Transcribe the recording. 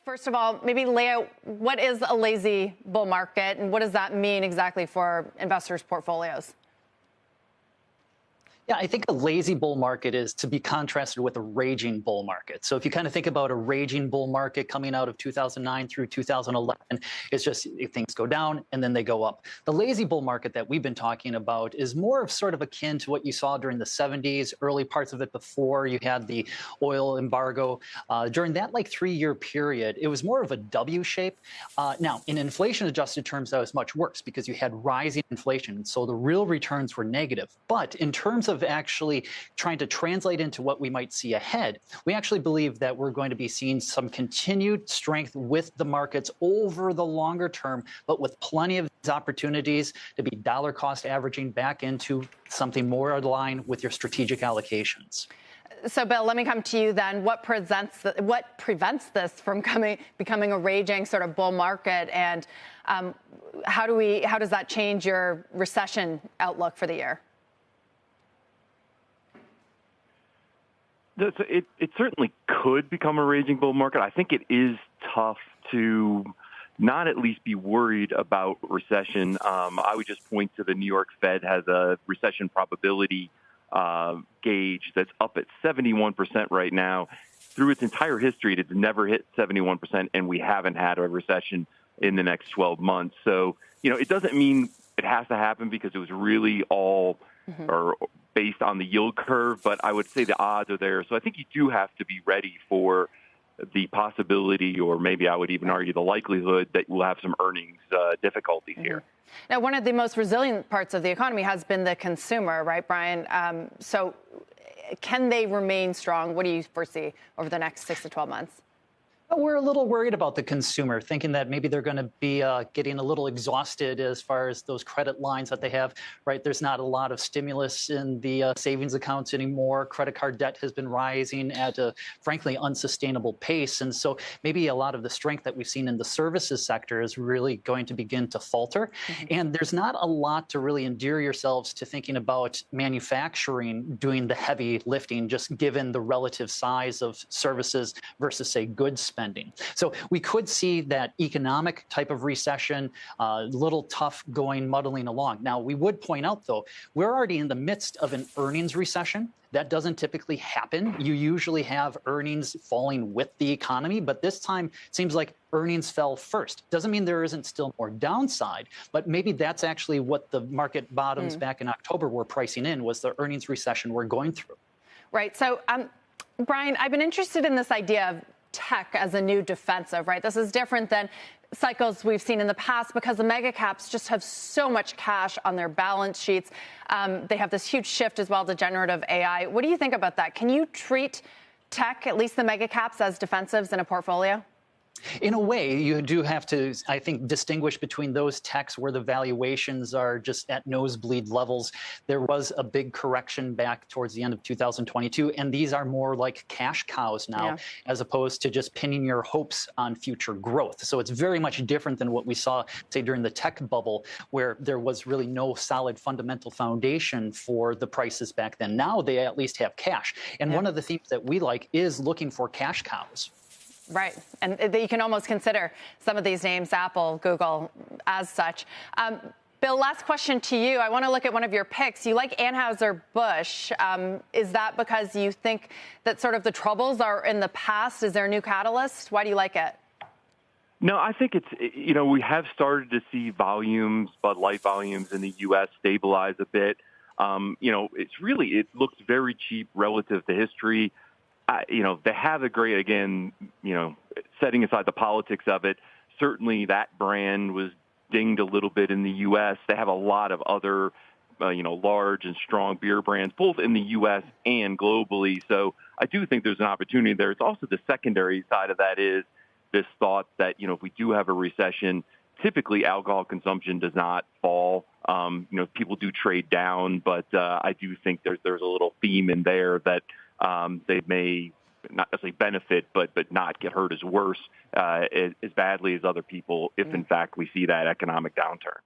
First of all, maybe lay out what is a lazy bull market and what does that mean exactly for investors' portfolios? Yeah, I think a lazy bull market is to be contrasted with a raging bull market. So if you kind of think about a raging bull market coming out of 2009 through 2011, it's just things go down and then they go up. The lazy bull market that we've been talking about is more of sort of akin to what you saw during the 70s, early parts of it before you had the oil embargo. During that like 3-year period, it was more of a W shape. Now, in inflation-adjusted terms, that was much worse because you had rising inflation. So the real returns were negative. But in terms of actually trying to translate into what we might see ahead, we actually believe that we're going to be seeing some continued strength with the markets over the longer term, but with plenty of these opportunities to be dollar cost averaging back into something more aligned with your strategic allocations. So, Bill, let me come to you then. What prevents this from becoming a raging sort of bull market, and how does that change your recession outlook for the year? It certainly could become a raging bull market. I think it is tough to not at least be worried about recession. I would just point to the New York Fed has a recession probability gauge that's up at 71% right now. Through its entire history, it's never hit 71%, and we haven't had a recession in the next 12 months. So, it doesn't mean it has to happen because it was really all or based on the yield curve, but I would say the odds are there. So I think you do have to be ready for the possibility, or maybe I would even argue the likelihood, that we'll have some earnings difficulties here. Now, one of the most resilient parts of the economy has been the consumer, right, Brian? So can they remain strong? What do you foresee over the next 6 to 12 months? We're a little worried about the consumer, thinking that maybe they're going to be getting a little exhausted as far as those credit lines that they have, right? There's not a lot of stimulus in the savings accounts anymore. Credit card debt has been rising at a, frankly, unsustainable pace. And so maybe a lot of the strength that we've seen in the services sector is really going to begin to falter. And there's not a lot to really endear yourselves to thinking about manufacturing doing the heavy lifting, just given the relative size of services versus, say, goods spending. So we could see that economic type of recession, a little tough going, muddling along. Now, we would point out, though, we're already in the midst of an earnings recession. That doesn't typically happen. You usually have earnings falling with the economy, but this time it seems like earnings fell first. Doesn't mean there isn't still more downside, but maybe that's actually what the market bottoms back in October were pricing in, was the earnings recession we're going through. Right. So, Brian, I've been interested in this idea of tech as a new defensive, right? This is different than cycles we've seen in the past because the mega caps just have so much cash on their balance sheets. They have this huge shift as well to generative AI. What do you think about that? Can you treat tech, at least the mega caps, as defensives in a portfolio? In a way, you do have to, I think, distinguish between those techs where the valuations are just at nosebleed levels. There was a big correction back towards the end of 2022, and these are more like cash cows now, as opposed to just pinning your hopes on future growth. So it's very much different than what we saw, say, during the tech bubble, where there was really no solid fundamental foundation for the prices back then. Now they at least have cash. And one of the themes that we like is looking for cash cows. Right. And you can almost consider some of these names, Apple, Google, as such. Bill, last question to you. I want to look at one of your picks. You like AnheuserBusch. Is that because you think that sort of the troubles are in the past? Is there a new catalyst? Why do you like it? No, I think it's, we have started to see volumes, Bud Light volumes in the U.S. stabilize a bit. It looks very cheap relative to history. They have a great, again, setting aside the politics of it, certainly that brand was dinged a little bit in the U.S. They have a lot of other, large and strong beer brands, both in the U.S. and globally. So I do think there's an opportunity there. It's also the secondary side of that is this thought that, if we do have a recession, typically alcohol consumption does not fall. People do trade down, but I do think there's a little theme in there that they may not necessarily benefit, but not get hurt as badly as other people if, in fact, we see that economic downturn.